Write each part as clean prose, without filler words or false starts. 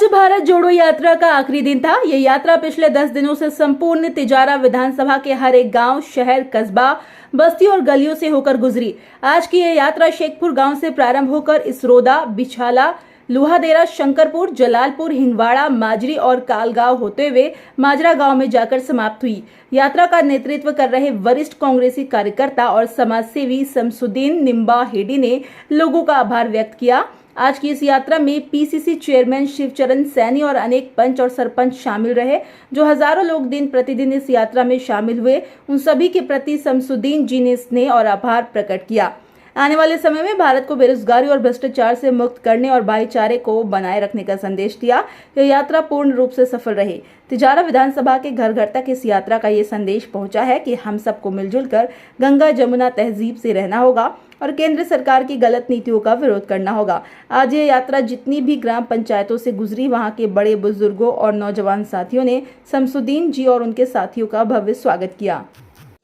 भारत जोड़ो यात्रा का आखिरी दिन था। ये यात्रा पिछले 10 दिनों से संपूर्ण तिजारा विधानसभा के हर एक गांव, शहर, कस्बा, बस्ती और गलियों से होकर गुजरी। आज की ये यात्रा शेखपुर गांव से प्रारंभ होकर इसरोदा, बिछाला, लुहादेरा, शंकरपुर, जलालपुर, हिंदवाड़ा, माजरी और कालगांव होते हुए माजरा गांव में जाकर समाप्त हुई। यात्रा का नेतृत्व कर रहे वरिष्ठ कांग्रेसी कार्यकर्ता और समाजसेवी शमसुद्दीन निम्बा हेडी ने लोगों का आभार व्यक्त किया। आज की इस यात्रा में पीसीसी चेयरमैन शिवचरण सैनी और अनेक पंच और सरपंच शामिल रहे, जो हजारों लोग दिन प्रतिदिन इस यात्रा में शामिल हुए। उन सभी के प्रति शमसुद्दीन जी ने स्नेह और आभार प्रकट किया। आने वाले समय में भारत को बेरोजगारी और भ्रष्टाचार से मुक्त करने और भाईचारे को बनाए रखने का संदेश दिया। यह यात्रा पूर्ण रूप से सफल रही। तिजारा विधानसभा के घर घर तक इस यात्रा का ये संदेश पहुंचा है कि हम सबको मिलजुल कर गंगा जमुना तहजीब से रहना होगा और केंद्र सरकार की गलत नीतियों का विरोध करना होगा। आज ये यात्रा जितनी भी ग्राम पंचायतों से गुजरी, वहां के बड़े बुजुर्गों और नौजवान साथियों ने शमसुद्दीन जी और उनके साथियों का भव्य स्वागत किया।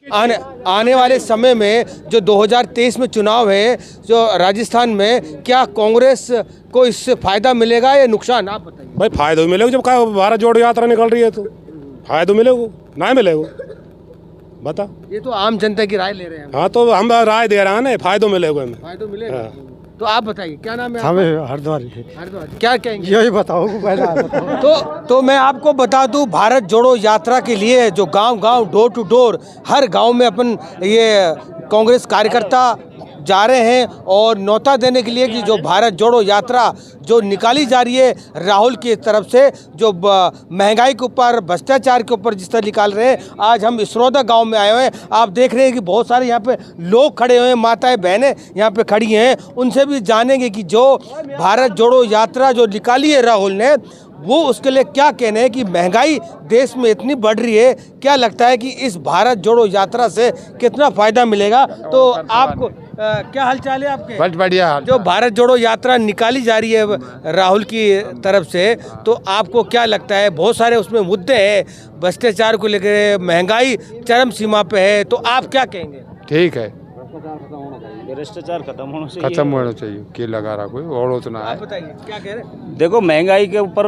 आने वाले समय में जो 2023 में चुनाव है जो राजस्थान में, क्या कांग्रेस को इससे फायदा मिलेगा या नुकसान, आप बताइए। भाई फायदा मिलेगा, जब भारत जोड़ो यात्रा निकल रही है तो फायदा मिलेगा, ना मिलेगा बता। ये तो आम जनता की राय ले रहे हैं। हाँ तो हम राय दे रहे हैं ना, फायदा मिलेगा हमें। फायदा मिलेगा। हाँ। तो आप बताइए क्या नाम है? हमें हरिद्वार क्या कहेंगे? यही बताओ पहला। तो मैं आपको बता दूं, भारत जोड़ो यात्रा के लिए जो गांव-गांव, डोर टू डोर, हर गांव में अपन ये कांग्रेस कार्यकर्ता जा रहे हैं और न्योता देने के लिए कि जो भारत जोड़ो यात्रा जो निकाली जा रही है राहुल की तरफ से, जो महंगाई के ऊपर, भ्रष्टाचार के ऊपर जिस तरह निकाल रहे हैं। आज हम इसरोदा गांव में आए हुए हैं। आप देख रहे हैं कि बहुत सारे यहाँ पे लोग खड़े हुए हैं, माताएं बहनें यहाँ पे खड़ी हैं। उनसे भी जानेंगे कि जो भारत जोड़ो यात्रा जो निकाली है राहुल ने, वो उसके लिए क्या कहना है कि महंगाई देश में इतनी बढ़ रही है, क्या लगता है कि इस भारत जोड़ो यात्रा से कितना फायदा मिलेगा। तो आपको क्या हालचाल है आपके? बहुत बढ़िया। जो भारत जोड़ो यात्रा निकाली जा रही है राहुल की तरफ से, तो आपको क्या लगता है? बहुत सारे उसमें मुद्दे हैं, भ्रष्टाचार को लेकर, महंगाई चरम सीमा पे है, तो आप क्या कहेंगे? ठीक है, भ्रष्टाचार खत्म होना चाहिए। क्या लगा रहा कोई और उतना है। आप बताइए क्या कह रहे हैं? देखो, महंगाई के ऊपर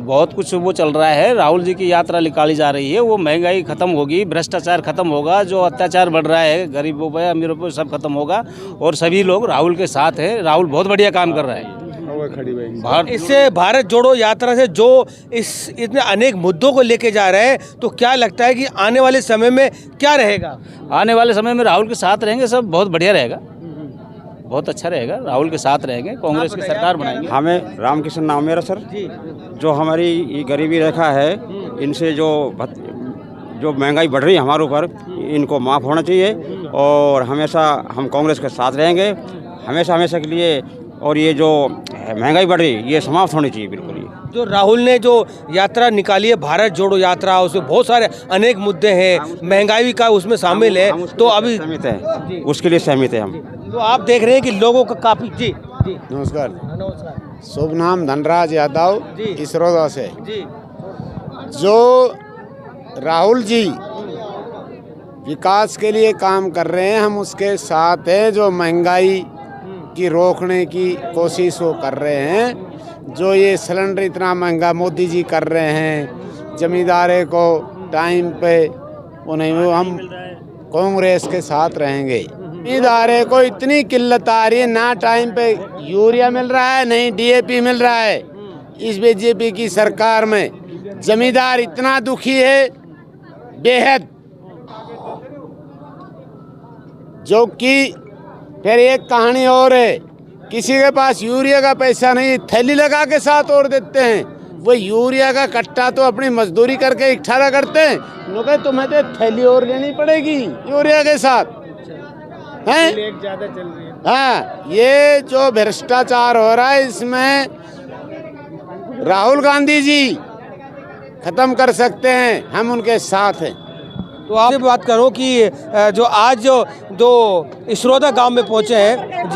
बहुत कुछ वो चल रहा है। राहुल जी की यात्रा निकाली जा रही है, वो महंगाई खत्म होगी, भ्रष्टाचार खत्म होगा, जो अत्याचार बढ़ रहा है गरीबों पे, अमीरों पे, सब खत्म होगा और सभी लोग राहुल के साथ हैं। राहुल बहुत बढ़िया काम कर रहा है। इससे भारत जोड़ो यात्रा से जो इतने अनेक मुद्दों को लेके जा रहे हैं, तो क्या लगता है कि आने वाले समय में क्या रहेगा? आने वाले समय में राहुल के साथ रहेंगे, सब बहुत बढ़िया रहेगा, बहुत अच्छा रहेगा। राहुल के साथ रहेंगे, कांग्रेस की सरकार बनाएंगे। हमें रामकिशन नाम मेरा सर। जो हमारी ये गरीबी रेखा है, इनसे जो महंगाई बढ़ रही है हमारे ऊपर, इनको माफ़ होना चाहिए और हमेशा हम कांग्रेस के साथ रहेंगे, हमेशा के लिए। और ये जो महंगाई बढ़ रही है, ये समाप्त होनी चाहिए बिल्कुल। ये जो राहुल ने जो यात्रा निकाली है भारत जोड़ो यात्रा, उसमें बहुत सारे अनेक मुद्दे हैं, महंगाई का उसमें शामिल है, तो अभी सहमत है, उसके लिए सहमत है हम। तो आप देख रहे हैं कि लोगों का काफी जी नमस्कार। शुभ नाम धनराज यादव, इसरोदा से। जो राहुल जी विकास के लिए काम कर रहे हैं, हम उसके साथ हैं। जो महंगाई की रोकने की कोशिश वो कर रहे हैं, जो ये सिलेंडर इतना महंगा मोदी जी कर रहे हैं, जमींदारे को टाइम पे उन्हें, हम कांग्रेस के साथ रहेंगे। जमींदारे को इतनी किल्लत आ रही है, ना टाइम पे यूरिया मिल रहा है, नहीं डीएपी मिल रहा है। इस बीजेपी की सरकार में जमींदार इतना दुखी है बेहद, जो कि फिर एक कहानी और है, किसी के पास यूरिया का पैसा नहीं, थैली लगा के साथ और देते हैं। वो यूरिया का कट्टा तो अपनी मजदूरी करके इकट्ठा करते हैं, लोग तुम्हें तो थैली और लेनी पड़ेगी यूरिया के साथ हैं। ज़्यादा चल रही है। हाँ, ये जो भ्रष्टाचार हो रहा है, इसमें राहुल गांधी जी खत्म कर सकते हैं, हम उनके साथ हैं। तो आपसे बात करो कि जो आज जो इसरोदा गांव में पहुंचे हैं,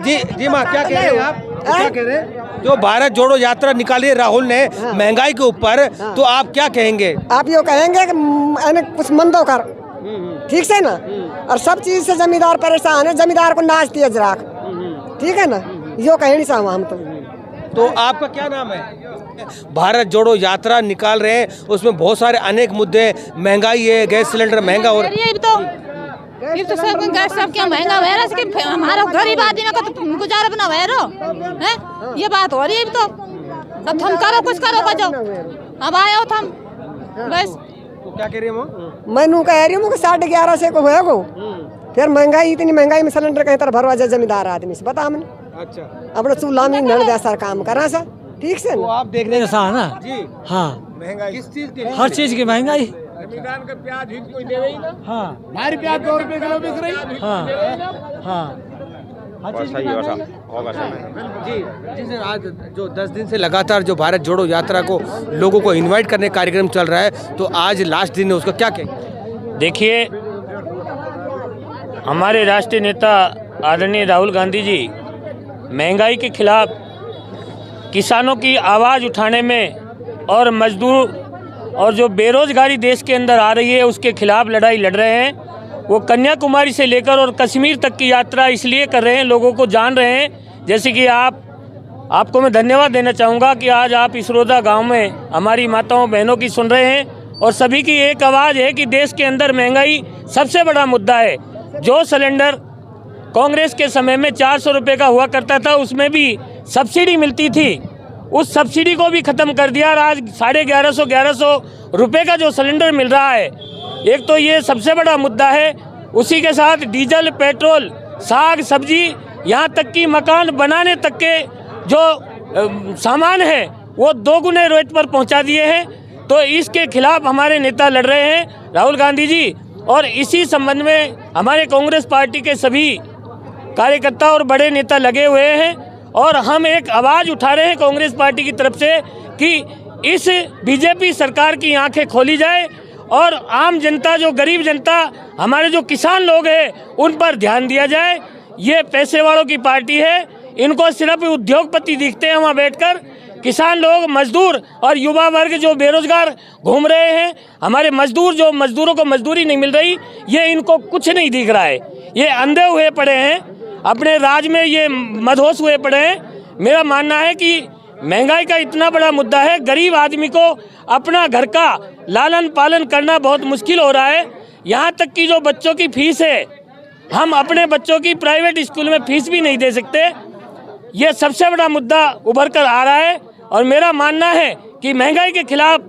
जी माँ, क्या कह रहे हैं आप? क्या कह रहे हैं? जो भारत जोड़ो यात्रा निकाली है राहुल ने महंगाई के ऊपर, तो आप क्या कहेंगे? आप यो कहेंगे कि कुछ मंदो कर, ठीक से ना, और सब चीज से जमींदार परेशान है, जमींदार को नाच दिया जरा, ठीक है ना, यो कहे नहीं सामा हम तो। तो आपका क्या नाम है? भारत जोड़ो यात्रा निकाल रहे हैं, उसमें बहुत सारे अनेक मुद्दे, महंगाई है, गैस सिलेंडर महंगा हो रहा है। ये तो सब गैस सब क्या महंगा हो रहा है कि हमारा गरीब आदमी का तो गुजारा बना हुआ है, ये बात हो रही है। तो अब हम करो कुछ करो बजो, अब आए हो हम बस। तो क्या कह रही है? मैनू कह रही हूँ 11:30 को होएगो। फिर महंगाई, इतनी महंगाई में सिलेंडर कहीं तरह भरवा जाए जमींदार आदमी से, बता हमने। अच्छा, अपने चूल्हा में नड़ दे सर काम करा सर, ठीक से तो आप देख रहे हैं ना जी, हाँ, महंगाई किस चीज की? हर चीज की महंगाई। जमींदार का प्याज ही कोई देवे ही ना। हाँ, हमारी प्याज 2 रुपए किलो बिक रही। हाँ, हाँ, सही होगा जी जी सर, आज जो 10 दिन से लगातार जो भारत जोड़ो यात्रा को लोगों को इनवाइट करने का कार्यक्रम चल रहा है, तो आज लास्ट दिन है, उसका क्या कहेंगे? देखिए, हमारे राष्ट्रीय नेता आदरणीय राहुल गांधी जी महंगाई के खिलाफ किसानों की आवाज़ उठाने में और मजदूर और जो बेरोजगारी देश के अंदर आ रही है उसके खिलाफ लड़ाई लड़ रहे हैं। वो कन्याकुमारी से लेकर और कश्मीर तक की यात्रा इसलिए कर रहे हैं, लोगों को जान रहे हैं। जैसे कि आपको मैं धन्यवाद देना चाहूँगा कि आज आप इसरोदा गांव में हमारी माताओं बहनों की सुन रहे हैं और सभी की एक आवाज़ है कि देश के अंदर महंगाई सबसे बड़ा मुद्दा है। जो सिलेंडर कांग्रेस के समय में 400 रुपये का हुआ करता था, उसमें भी सब्सिडी मिलती थी, उस सब्सिडी को भी ख़त्म कर दिया और आज 1150 रुपये का जो सिलेंडर मिल रहा है, एक तो ये सबसे बड़ा मुद्दा है। उसी के साथ डीजल, पेट्रोल, साग सब्जी, यहाँ तक कि मकान बनाने तक के जो सामान है वो 2 गुने रेट पर पहुँचा दिए हैं। तो इसके खिलाफ हमारे नेता लड़ रहे हैं, राहुल गांधी जी। और इसी संबंध में हमारे कांग्रेस पार्टी के सभी कार्यकर्ता और बड़े नेता लगे हुए हैं और हम एक आवाज़ उठा रहे हैं कांग्रेस पार्टी की तरफ से कि इस बीजेपी सरकार की आंखें खोली जाए और आम जनता, जो गरीब जनता, हमारे जो किसान लोग हैं, उन पर ध्यान दिया जाए। ये पैसे वालों की पार्टी है, इनको सिर्फ उद्योगपति दिखते हैं वहाँ बैठकर। किसान लोग, मजदूर और युवा वर्ग जो बेरोजगार घूम रहे हैं, हमारे मजदूर, जो मजदूरों को मजदूरी नहीं मिल रही, ये इनको कुछ नहीं दिख रहा है। ये अंधे हुए पड़े हैं, अपने राज में ये मदहोश हुए पड़े हैं। मेरा मानना है कि महंगाई का इतना बड़ा मुद्दा है, गरीब आदमी को अपना घर का लालन पालन करना बहुत मुश्किल हो रहा है। यहाँ तक कि जो बच्चों की फीस है, हम अपने बच्चों की प्राइवेट स्कूल में फीस भी नहीं दे सकते। ये सबसे बड़ा मुद्दा उभर कर आ रहा है और मेरा मानना है कि महंगाई के खिलाफ,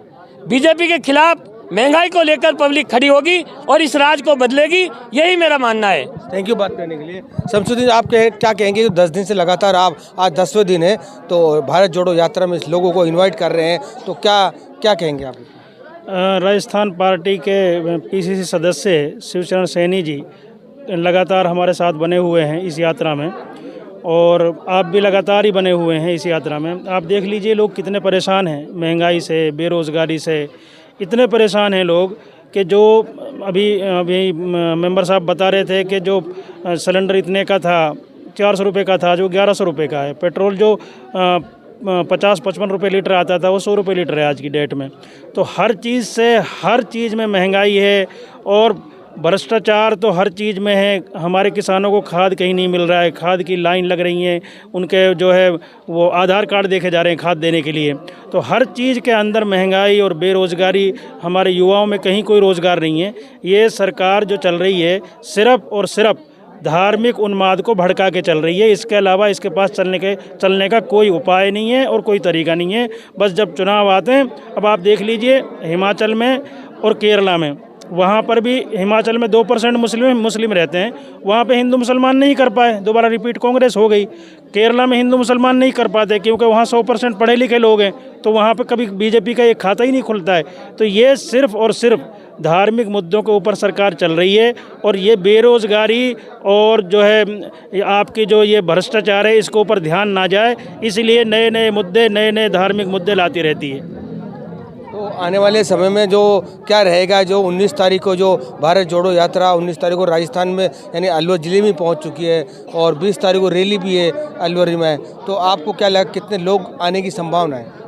बीजेपी के खिलाफ महंगाई को लेकर पब्लिक खड़ी होगी और इस राज को बदलेगी, यही मेरा मानना है। थैंक यू बात करने के लिए। शमसुद्दीन, आप क्या कहेंगे? 10 दिन से लगातार आप, आज 10वें दिन है, तो भारत जोड़ो यात्रा में इस लोगों को इनवाइट कर रहे हैं, तो क्या कहेंगे आप? राजस्थान पार्टी के पीसीसी सदस्य शिवचरण सैनी जी लगातार हमारे साथ बने हुए हैं इस यात्रा में और आप भी लगातार ही बने हुए हैं इस यात्रा में। आप देख लीजिए लोग कितने परेशान हैं, महंगाई से, बेरोज़गारी से इतने परेशान हैं लोग कि जो अभी मेंबर साहब बता रहे थे कि जो सिलेंडर इतने का था, 400 रुपये का था, जो 1100 रुपये का है। पेट्रोल जो 50-55 रुपये लीटर आता था, वो 100 रुपये लीटर है आज की डेट में। तो हर चीज़ में महंगाई है और भ्रष्टाचार तो हर चीज़ में है। हमारे किसानों को खाद कहीं नहीं मिल रहा है, खाद की लाइन लग रही है, उनके जो है वो आधार कार्ड देखे जा रहे हैं खाद देने के लिए। तो हर चीज़ के अंदर महंगाई और बेरोज़गारी, हमारे युवाओं में कहीं कोई रोज़गार नहीं है। ये सरकार जो चल रही है सिर्फ़ और सिर्फ धार्मिक उन्माद को भड़का के चल रही है। इसके अलावा इसके पास चलने का कोई उपाय नहीं है और कोई तरीका नहीं है। बस जब चुनाव आते हैं, अब आप देख लीजिए हिमाचल में और केरला में, वहाँ पर भी हिमाचल में 2% मुस्लिम रहते हैं, वहाँ पे हिंदू मुसलमान नहीं कर पाए, दोबारा रिपीट कांग्रेस हो गई। केरला में हिंदू मुसलमान नहीं कर पाते क्योंकि वहाँ 100% पढ़े लिखे लोग हैं, तो वहाँ पे कभी बीजेपी का एक खाता ही नहीं खुलता है। तो ये सिर्फ़ और सिर्फ धार्मिक मुद्दों के ऊपर सरकार चल रही है और ये बेरोज़गारी और जो है आपकी जो ये भ्रष्टाचार है, इसके ऊपर ध्यान ना जाए, इसलिए नए नए धार्मिक मुद्दे लाती रहती है। तो आने वाले समय में जो क्या रहेगा, जो 19 तारीख को जो भारत जोड़ो यात्रा 19 तारीख को राजस्थान में यानी अलवर ज़िले में पहुंच चुकी है और 20 तारीख को रैली भी है अलवर में, तो आपको क्या लगा कितने लोग आने की संभावना है?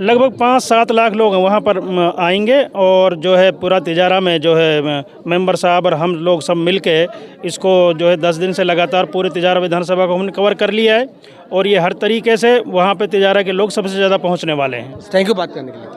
लगभग 5-7 लाख लोग वहाँ पर आएंगे और जो है पूरा तिजारा में जो है मेंबर साहब और हम लोग सब मिल के इसको जो है 10 दिन से लगातार पूरे तिजारा विधानसभा को हमने कवर कर लिया है और ये हर तरीके से वहाँ पे तिजारा के लोग सबसे ज़्यादा पहुँचने वाले हैं। थैंक यू बात करने के लिए।